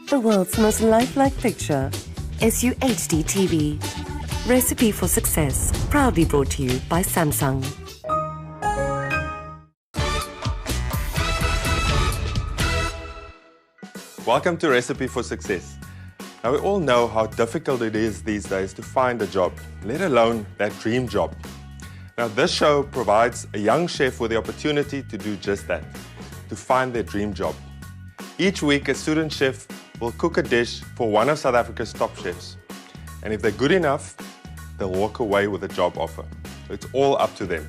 The world's most lifelike picture, SUHD TV. Recipe for Success, proudly brought to you by Samsung. Welcome to Recipe for Success. Now, we all know how difficult it is these days to find a job, let alone that dream job. Now, this show provides a young chef with the opportunity to do just that, to find their dream job. Each week, a student chef will cook a dish for one of South Africa's top chefs. And if they're good enough, they'll walk away with a job offer. So it's all up to them.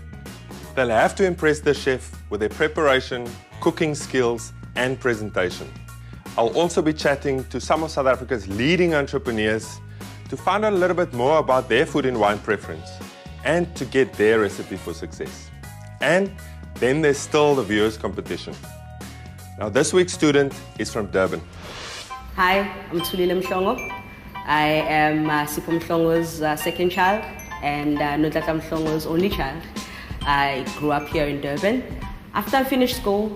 They'll have to impress the chef with their preparation, cooking skills, and presentation. I'll also be chatting to some of South Africa's leading entrepreneurs to find out a little bit more about their food and wine preference and to get their recipe for success. And then there's still the viewers' competition. Now, this week's student is from Durban. Hi, I'm Thulile Mlongo. I am Sipho Mlongo's second child and Nodlata Mlongo's only child. I grew up here in Durban. After I finished school,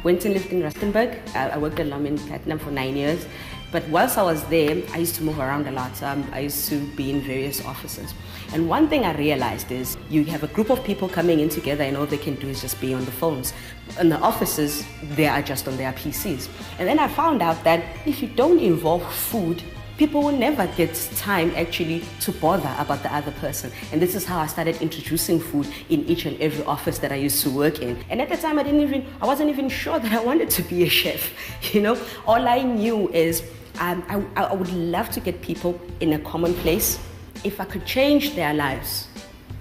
went and lived in Rustenburg. I worked at in Platinum for 9 years. But whilst I was there, I used to move around a lot. I used to be in various offices. And one thing I realized is you have a group of people coming in together and all they can do is just be on the phones. In the offices, they are just on their PCs. And then I found out that if you don't involve food, people will never get time actually to bother about the other person. And this is how I started introducing food in each and every office that I used to work in. And at the time, I wasn't even sure that I wanted to be a chef. You know, all I knew is I would love to get people in a common place. If I could change their lives,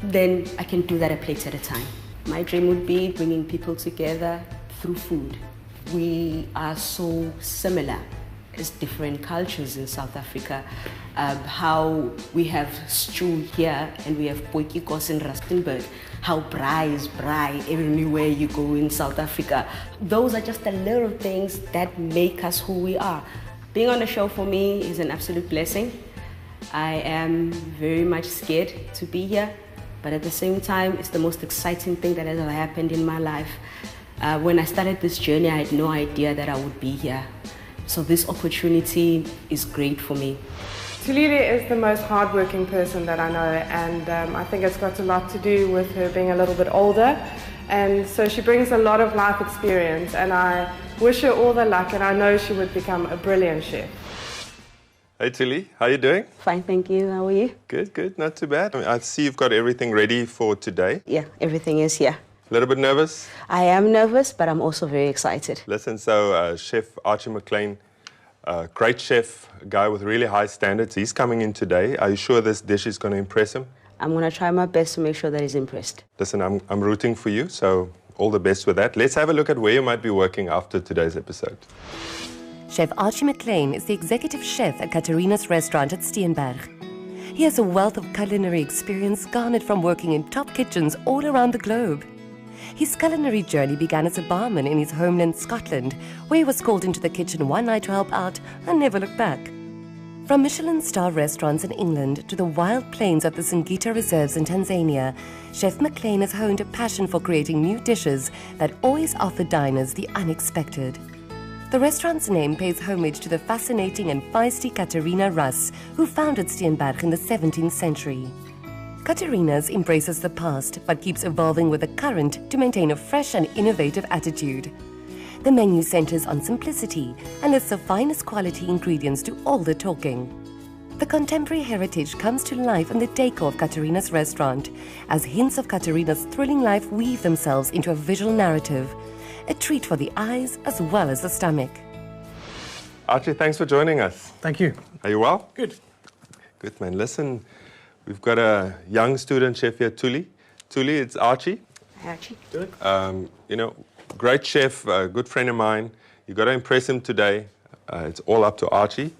then I can do that a plate at a time. My dream would be bringing people together through food. We are so similar as different cultures in South Africa. How we have stew here and we have potjiekos in Rustenburg. How braai is braai everywhere you go in South Africa. Those are just the little things that make us who we are. Being on the show for me is an absolute blessing. I am very much scared to be here, but at the same time, it's the most exciting thing that has ever happened in my life. When I started this journey, I had no idea that I would be here. So this opportunity is great for me. Thulile is the most hardworking person that I know, and I think it's got a lot to do with her being a little bit older. And so she brings a lot of life experience, and I wish her all the luck, and I know she would become a brilliant chef. Hey Thulile, how are you doing? Fine, thank you. How are you? Good, not too bad. I see you've got everything ready for today. Yeah, everything is here. A little bit nervous? I am nervous, but I'm also very excited. Listen, so Chef Archie Maclean, great chef, a guy with really high standards. He's coming in today. Are you sure this dish is going to impress him? I'm going to try my best to make sure that he's impressed. Listen, I'm rooting for you, so all the best with that. Let's have a look at where you might be working after today's episode. Chef Archie Maclean is the executive chef at Catharinas restaurant at Steenberg. He has a wealth of culinary experience garnered from working in top kitchens all around the globe. His culinary journey began as a barman in his homeland, Scotland, where he was called into the kitchen one night to help out and never looked back. From Michelin star restaurants in England to the wild plains of the Singita Reserves in Tanzania, Chef Maclean has honed a passion for creating new dishes that always offer diners the unexpected. The restaurant's name pays homage to the fascinating and feisty Catharina Russ, who founded Steenberg in the 17th century. Catharinas embraces the past but keeps evolving with the current to maintain a fresh and innovative attitude. The menu centers on simplicity and lists the finest quality ingredients do all the talking. The contemporary heritage comes to life in the decor of Catharinas' restaurant, as hints of Catharinas' thrilling life weave themselves into a visual narrative, a treat for the eyes as well as the stomach. Archie, thanks for joining us. Thank you. Are you well? Good. Good, man. Listen, we've got a young student chef here, Thulile. Thulile, it's Archie. Archie. Good. You know, great chef, a good friend of mine. You've got to impress him today. It's all up to Archie.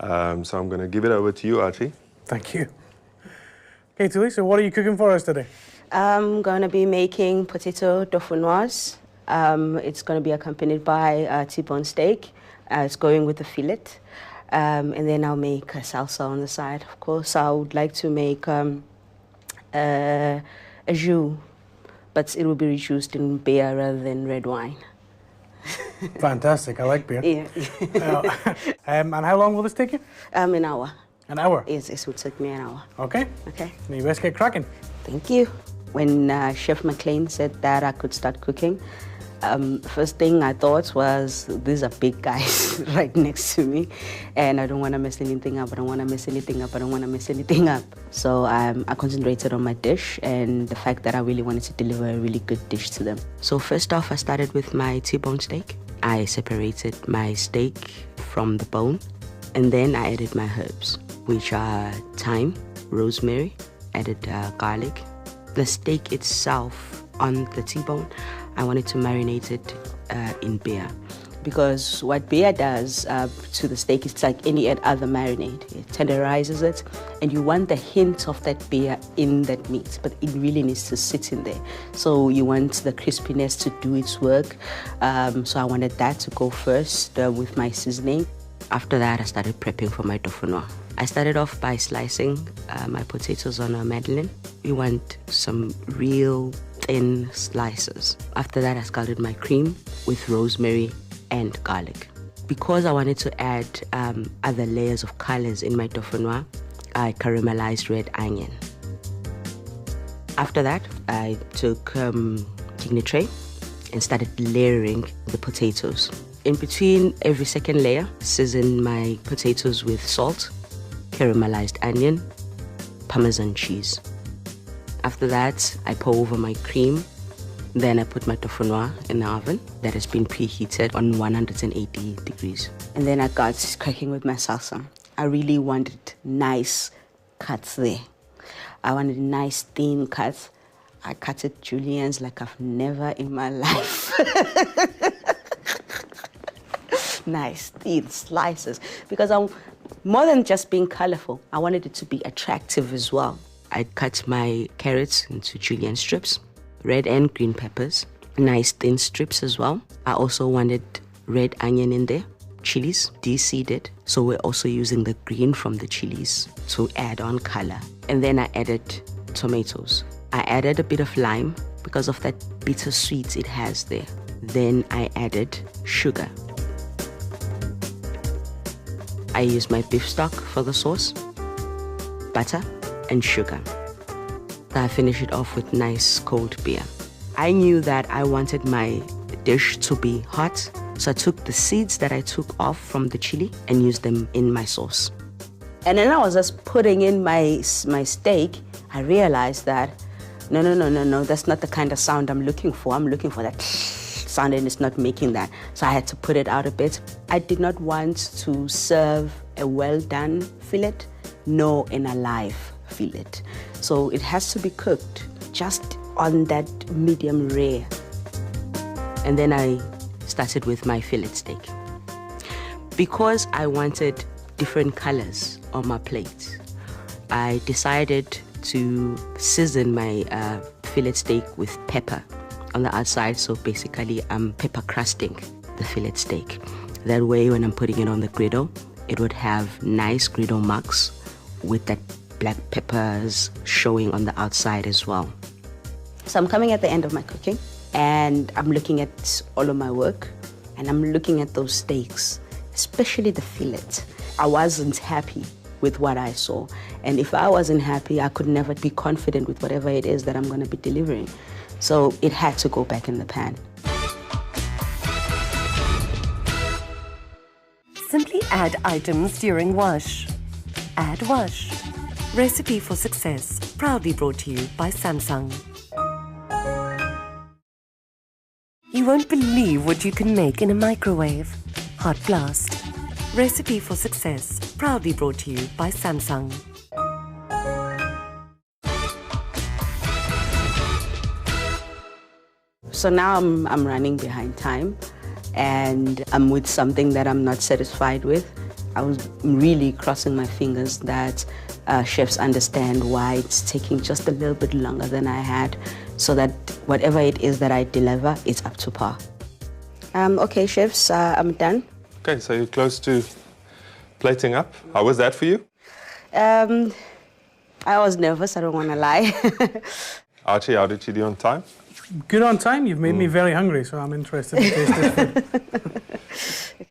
So I'm going to give it over to you, Archie. Thank you. Okay, Thulile, so what are you cooking for us today? I'm going to be making potato dauphinoise. It's going to be accompanied by T-bone steak. It's going with the fillet. And then I'll make a salsa on the side. Of course, I would like to make a jus, but it will be reduced in beer rather than red wine. Fantastic. I like beer. Yeah. And how long will this take you? An hour. An hour? Yes, it would take me an hour. Okay. Okay. You best get cracking. Thank you. When Chef Maclean said that I could start cooking, first thing I thought was, these are big guys right next to me, and I don't want to mess anything up. I don't want to mess anything up. I don't want to mess anything up. So I concentrated on my dish and the fact that I really wanted to deliver a really good dish to them. So first off, I started with my T-bone steak. I separated my steak from the bone, and then I added my herbs, which are thyme, rosemary, added garlic. The steak itself on the T-bone, I wanted to marinate it in beer, because what beer does to the steak is like any other marinade. It tenderizes it, and you want the hint of that beer in that meat, but it really needs to sit in there. So you want the crispiness to do its work. So I wanted that to go first with my seasoning. After that, I started prepping for my tofu noir. I started off by slicing my potatoes on a madeleine. We want some real thin slices. After that, I scalded my cream with rosemary and garlic. Because I wanted to add other layers of colors in my tofu noir, I caramelized red onion. After that, I took kidney tray and started layering the potatoes. In between every second layer, season my potatoes with salt, caramelized onion, Parmesan cheese. After that, I pour over my cream. Then I put my tofu noir in the oven that has been preheated on 180 degrees. And then I got cracking with my salsa. I really wanted nice cuts there. I wanted nice thin cuts. I cut it juliennes like I've never in my life. Nice thin slices, because I'm more than just being colorful, I wanted it to be attractive as well. I cut my carrots into julienne strips, red and green peppers, nice thin strips as well. I also wanted red onion in there, chilies, de-seeded, so we're also using the green from the chilies to add on color. And then I added tomatoes. I added a bit of lime because of that bittersweet it has there. Then I added sugar. I used my beef stock for the sauce, butter, and sugar. I finish it off with nice cold beer. I knew that I wanted my dish to be hot, so I took the seeds that I took off from the chili and used them in my sauce. And then I was just putting in my steak. I realized that, no, that's not the kind of sound I'm looking for. I'm looking for that sound, and it's not making that. So I had to put it out a bit. I did not want to serve a well-done fillet, nor an alive fillet. So it has to be cooked just on that medium rare. And then I started with my fillet steak. Because I wanted different colors on my plate, I decided to season my fillet steak with pepper on the outside. So basically I'm pepper crusting the fillet steak. That way when I'm putting it on the griddle, it would have nice griddle marks with that black peppers showing on the outside as well. So I'm coming at the end of my cooking, and I'm looking at all of my work, and I'm looking at those steaks, especially the fillet. I wasn't happy with what I saw, and if I wasn't happy, I could never be confident with whatever it is that I'm going to be delivering. So it had to go back in the pan. Simply add items during wash. Add wash. Recipe for Success, proudly brought to you by Samsung. You won't believe what you can make in a microwave. Hot Blast. Recipe for Success, proudly brought to you by Samsung. So now I'm running behind time, and I'm with something that I'm not satisfied with. I was really crossing my fingers that chefs understand why it's taking just a little bit longer than I had, so that whatever it is that I deliver, it's up to par. Okay, chefs, I'm done. Okay, so you're close to plating up. How was that for you? I was nervous, I don't want to lie. Archie, how did you do on time? Good on time. You've made me very hungry, so I'm interested to taste this food.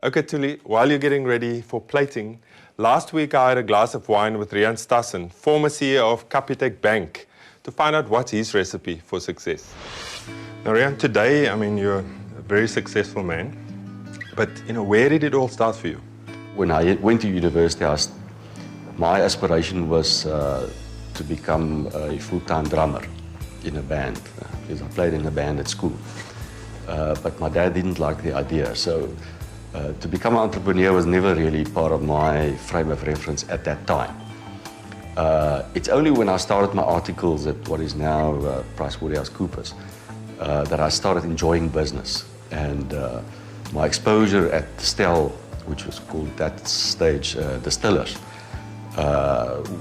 Okay, Thuli, while you're getting ready for plating, last week I had a glass of wine with Rian Stassen, former CEO of Capitec Bank, to find out what's his recipe for success. Now, Rian, today, I mean, you're a very successful man, but, where did it all start for you? When I went to university, my aspiration was to become a full-time drummer in a band, because I played in a band at school. But my dad didn't like the idea, so to become an entrepreneur was never really part of my frame of reference at that time. It's only when I started my articles at what is now PricewaterhouseCoopers that I started enjoying business. And my exposure at Stel, which was called at that stage Distillers,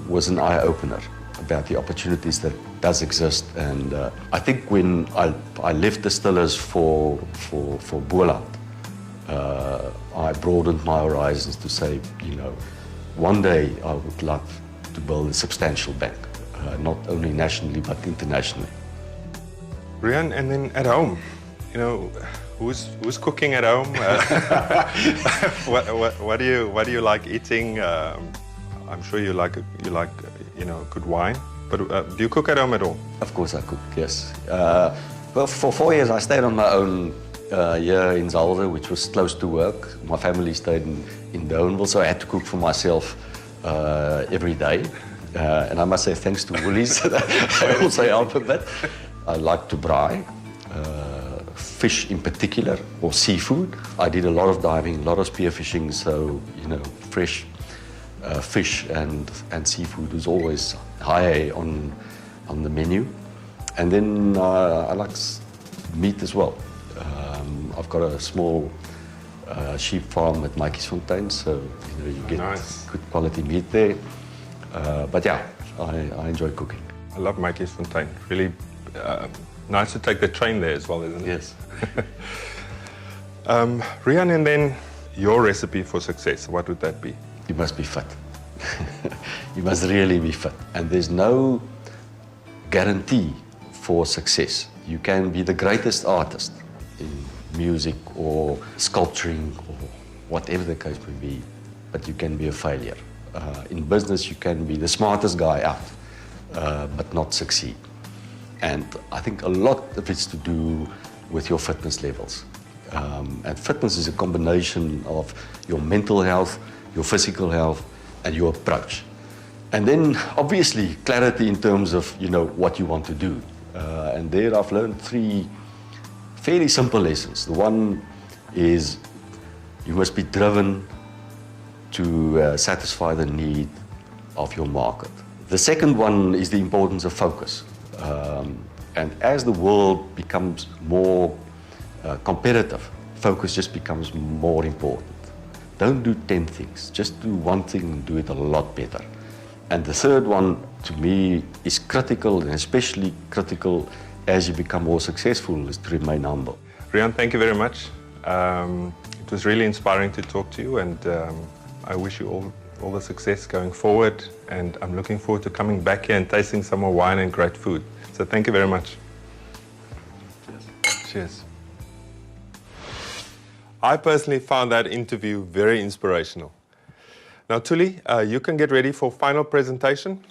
was an eye-opener about the opportunities that does exist. And I think when I left Distillers for Boland, I broadened my horizons to say, one day I would love to build a substantial bank, not only nationally but internationally. Rian, and then at home, who's cooking at home? What do you like eating? I'm sure you like good wine. But do you cook at home at all? Of course I cook, yes. Well, for 4 years I stayed on my own here in Zalde, which was close to work. My family stayed in Durban, so I had to cook for myself every day. And I must say thanks to Woolies, I also help a bit. I like to braai, fish in particular, or seafood. I did a lot of diving, a lot of spearfishing, so, fresh fish and seafood was always high on the menu. And then I like meat as well. I've got a small sheep farm at Makiesfontein, so you get good quality meat there. But yeah, I enjoy cooking. I love Makiesfontein. Really nice to take the train there as well, isn't it? Yes. Rian, and then your recipe for success, what would that be? You must be fit. You must really be fit. And there's no guarantee for success. You can be the greatest artist in music or sculpturing or whatever the case may be, but you can be a failure. In business, you can be the smartest guy out, but not succeed. And I think a lot of it's to do with your fitness levels. And fitness is a combination of your mental health, your physical health, and your approach. And then, obviously, clarity in terms of, what you want to do. And there I've learned 3 fairly simple lessons. The one is you must be driven to satisfy the need of your market. The second one is the importance of focus. And as the world becomes more competitive, focus just becomes more important. Don't do 10 things, just do one thing and do it a lot better. And the third one, to me, is critical, and especially critical as you become more successful, is to remain humble. Rian, thank you very much. It was really inspiring to talk to you, and I wish you all the success going forward. And I'm looking forward to coming back here and tasting some more wine and great food. So thank you very much. Cheers. Cheers. I personally found that interview very inspirational. Now, Thuli, you can get ready for final presentation,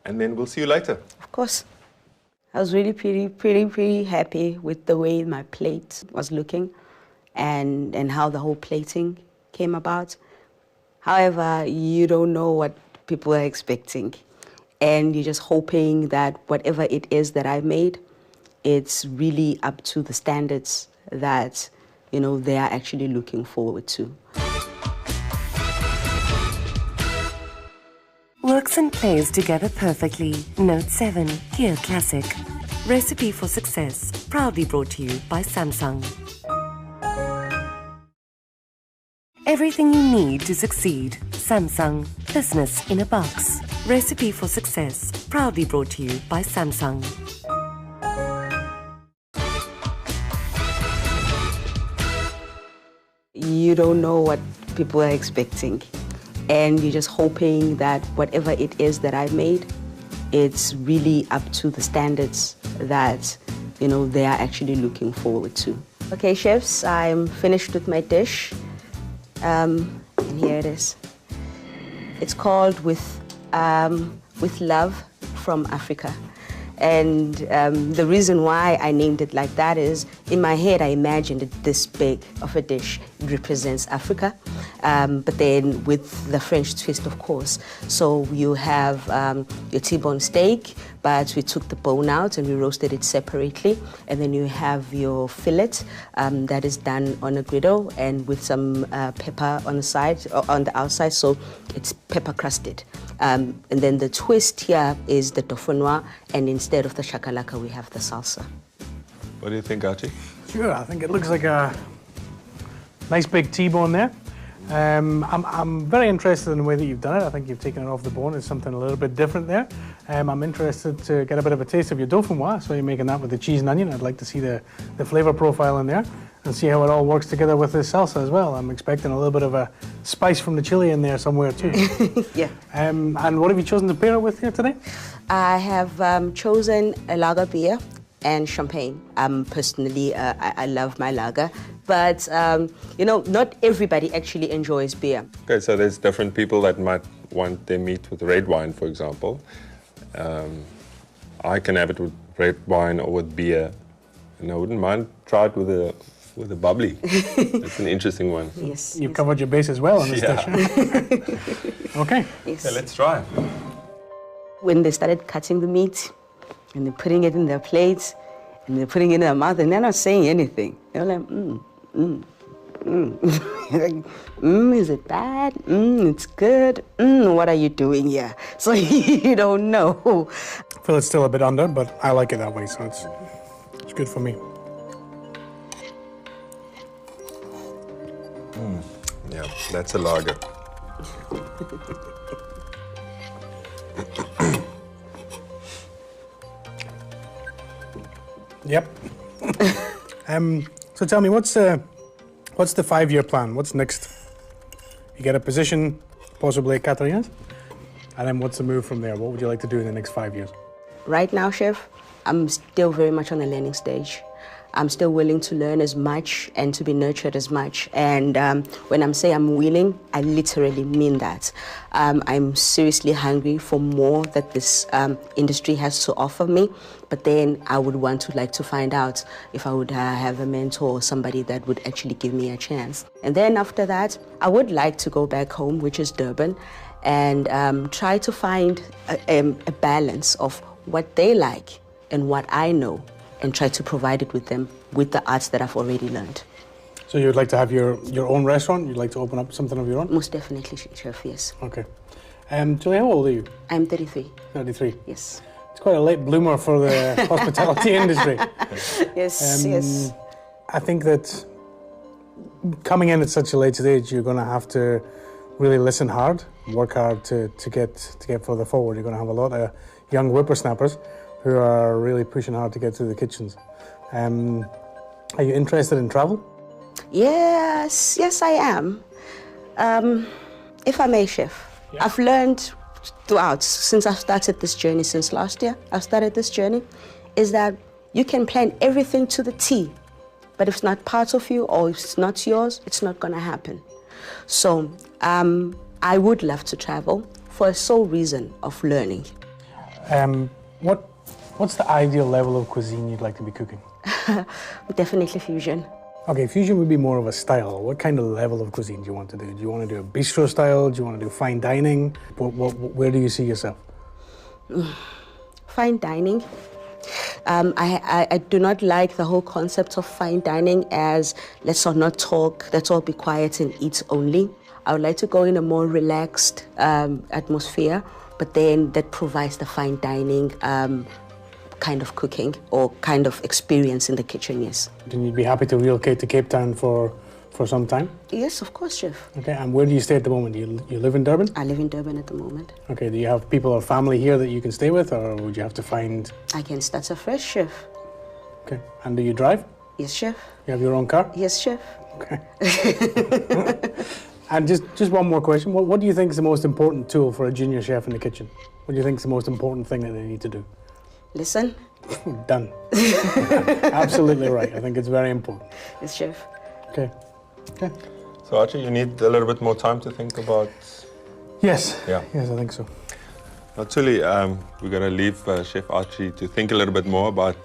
and then we'll see you later. Of course. I was really pretty happy with the way my plate was looking and how the whole plating came about. However, you don't know what people are expecting, and you're just hoping that whatever it is that I made, it's really up to the standards that they are actually looking forward to. Works and plays together perfectly. Note 7, Here Classic. Recipe for success, proudly brought to you by Samsung. Everything you need to succeed. Samsung. Business in a box. Recipe for success, proudly brought to you by Samsung. You don't know what people are expecting, and you're just hoping that whatever it is that I made, it's really up to the standards that they are actually looking forward to. Okay, chefs, I'm finished with my dish. And here it is. It's called With Love from Africa. And the reason why I named it like that is, in my head, I imagined it this big of a dish. It represents Africa, but then with the French twist, of course. So you have your T-bone steak, but we took the bone out and we roasted it separately. And then you have your fillet that is done on a griddle and with some pepper on the side, on the outside, so it's pepper crusted. And then the twist here is the tofu noir, and instead of the shakalaka, we have the salsa. What do you think, Archie? Sure, I think it looks like a nice big T-bone there. I'm very interested in the way that you've done it. I think you've taken it off the bone. It's something a little bit different there. I'm interested to get a bit of a taste of your dauphinoise. So you're making that with the cheese and onion. I'd like to see the flavour profile in there and see how it all works together with this salsa as well. I'm expecting a little bit of a spice from the chili in there somewhere too. Yeah. And what have you chosen to pair it with here today? I have chosen a lager beer and champagne. Personally, I love my lager, but not everybody actually enjoys beer. Okay, so there's different people that might want their meat with red wine, for example. I can have it with red wine or with beer, and I wouldn't mind try it with a bubbly. That's an interesting one. Yes. You've covered your base as well on this dish. Okay. Yes. Okay, let's try. When they started cutting the meat, and they're putting it in their plates, and they're putting it in their mouth, and they're not saying anything. They're like, is it bad? It's good. What are you doing here? So you don't know. I feel it's still a bit under, but I like it that way, so it's good for me. Yeah, that's a lager. Yep. So tell me, what's the 5-year plan? What's next? You get a position, possibly at Catharinas, and then what's the move from there? What would you like to do in the next 5 years? Right now, chef, I'm still very much on the learning stage. I'm still willing to learn as much and to be nurtured as much. And when I'm saying I'm willing, I literally mean that. I'm seriously hungry for more that this industry has to offer me. But then I would like to find out if I would have a mentor or somebody that would actually give me a chance. And then after that, I would like to go back home, which is Durban, and try to find a balance of what they like and what I know, and try to provide it with them with the arts that I've already learned. So you'd like to have your own restaurant? You'd like to open up something of your own? Most definitely, chef, yes. Okay. Julie, how old are you? I'm 33. 33? Yes. It's quite a late bloomer for the hospitality industry. Yes, yes. I think that coming in at such a late stage, you're going to have to really listen hard, work hard to get further forward. You're going to have a lot of young whippersnappers who are really pushing hard to get through the kitchens. Are you interested in travel? Yes, I am. If I may, chef, yeah. I've learned throughout, since I've started this journey, since last year, I've started this journey, is that you can plan everything to the T, but if it's not part of you or if it's not yours, it's not gonna happen. So I would love to travel for a sole reason of learning. What's the ideal level of cuisine you'd like to be cooking? Definitely fusion. Okay, fusion would be more of a style. What kind of level of cuisine do you want to do? Do you want to do a bistro style? Do you want to do fine dining? Where do you see yourself? Fine dining. I do not like the whole concept of fine dining as let's all not talk, let's all be quiet and eat only. I would like to go in a more relaxed atmosphere, but then that provides the fine dining kind of cooking or kind of experience in the kitchen, yes. Then you'd be happy to relocate to Cape Town for some time? Yes, of course, chef. Okay, and where do you stay at the moment? You live in Durban? I live in Durban at the moment. Okay, do you have people or family here that you can stay with, or would you have to find... I can start afresh, chef. Okay, and do you drive? Yes, chef. You have your own car? Yes, chef. Okay. And just one more question. What do you think is the most important tool for a junior chef in the kitchen? What do you think is the most important thing that they need to do? Listen, Done. Absolutely right. I think it's very important. Yes, Chef. Okay. Okay. So Archie, you need a little bit more time to think about... Yes. Yeah. Yes, I think so. Actually, we're going to leave Chef Archie to think a little bit more about,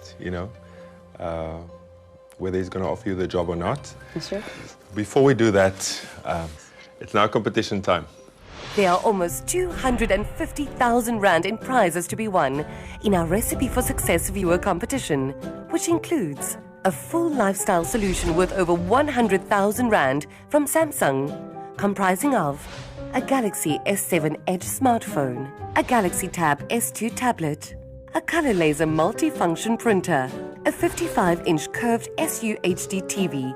whether he's going to offer you the job or not. Yes, Chef. Before we do that, it's now competition time. There are almost 250,000 Rand in prizes to be won in our Recipe for Success viewer competition, which includes a full lifestyle solution worth over 100,000 Rand from Samsung, comprising of a Galaxy S7 Edge smartphone, a Galaxy Tab S2 tablet, a color laser multi-function printer, a 55-inch curved SU HD TV,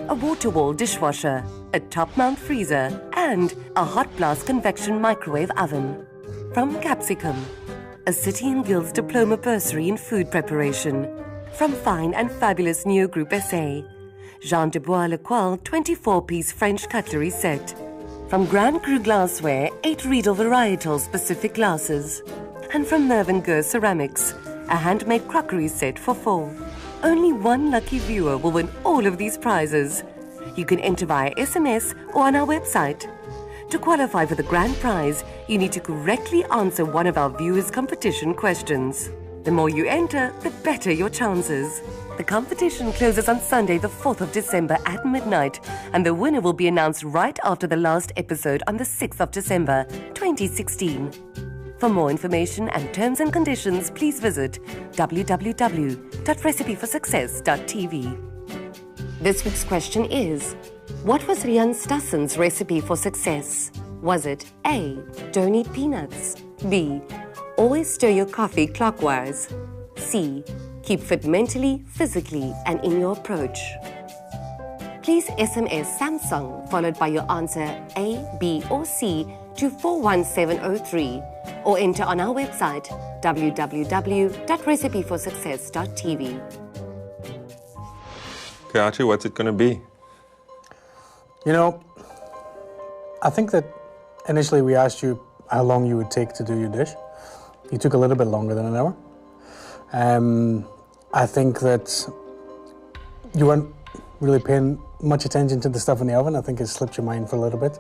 a water wall dishwasher, a top-mount freezer, and a hot blast convection microwave oven. From Capsicum, a City and Guilds Diploma Bursary in Food Preparation. From Fine and Fabulous Neo Group SA, Jean de Bois Lecoil 24-piece French cutlery set. From Grand Cru Glassware, 8 Riedel varietal specific glasses. And from Mervyn Gurr Ceramics, a handmade crockery set for 4. Only one lucky viewer will win all of these prizes. You can enter via SMS or on our website. To qualify for the grand prize, you need to correctly answer one of our viewers' competition questions. The more you enter, the better your chances. The competition closes on Sunday, the 4th of December at midnight, and the winner will be announced right after the last episode on the 6th of December, 2016. For more information and terms and conditions, please visit www.recipeforsuccess.tv. This week's question is, what was Rian Stassen's recipe for success? Was it A, don't eat peanuts, B, always stir your coffee clockwise, C, keep fit mentally, physically, and in your approach? Please SMS Samsung followed by your answer A, B, or C to 41703 or enter on our website www.recipeforsuccess.tv. Okay, Archie, what's it going to be? I think that initially we asked you how long you would take to do your dish. You took a little bit longer than an hour. I think that you weren't really paying much attention to the stuff in the oven. I think it slipped your mind for a little bit.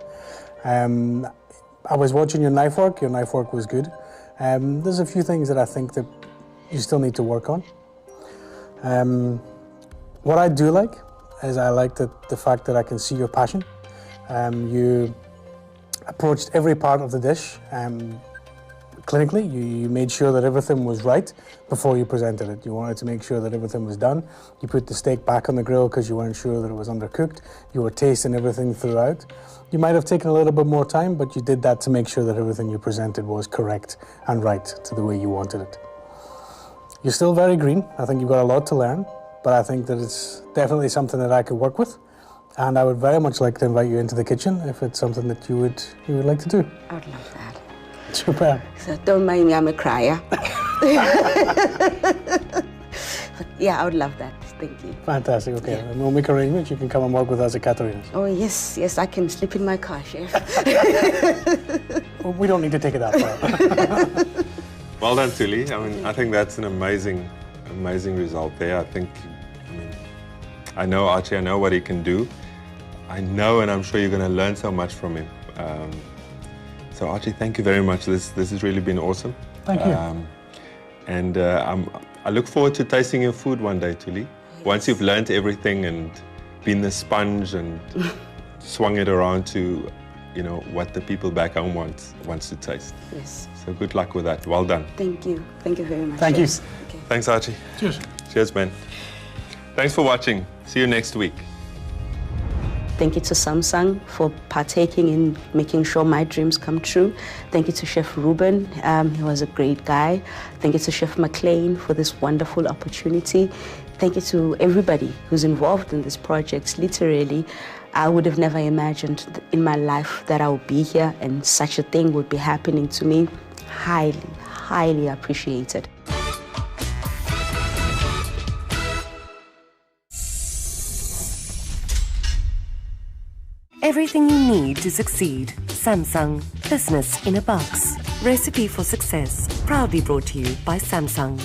I was watching your knife work. Your knife work was good. There's a few things that I think that you still need to work on. What I do like is I like the fact that I can see your passion. You approached every part of the dish clinically. You made sure that everything was right before you presented it. You wanted to make sure that everything was done. You put the steak back on the grill because you weren't sure that it was undercooked. You were tasting everything throughout. You might have taken a little bit more time, but you did that to make sure that everything you presented was correct and right to the way you wanted it. You're still very green. I think you've got a lot to learn, but I think that it's definitely something that I could work with. And I would very much like to invite you into the kitchen if it's something that you would like to do. I would love that. Super. So don't mind me, I'm a crier. Yeah, I would love that. Thank you. Fantastic. Okay, Yeah. and we'll make arrangements. You can come and work with us at Catharinas. Oh, yes, I can sleep in my car, Chef. Well, we don't need to take it that far. Well done, Thulile. I think that's an amazing result there. I know Archie, I know what he can do. I know, and I'm sure you're going to learn so much from him. So Archie, thank you very much. This has really been awesome. Thank you. I look forward to tasting your food one day, Thulile. Once you've learned everything and been the sponge and swung it around to, what the people back home wants to taste. Yes. So good luck with that. Well done. Thank you. Thank you very much. Thank you. Okay. Thanks, Archie. Cheers. Cheers, man. Thanks for watching. See you next week. Thank you to Samsung for partaking in making sure my dreams come true. Thank you to Chef Ruben. He was a great guy. Thank you to Chef Maclean for this wonderful opportunity. Thank you to everybody who's involved in this project. Literally, I would have never imagined in my life that I would be here and such a thing would be happening to me. Highly, highly appreciated. Everything you need to succeed. Samsung. Business in a box. Recipe for Success. Proudly brought to you by Samsung.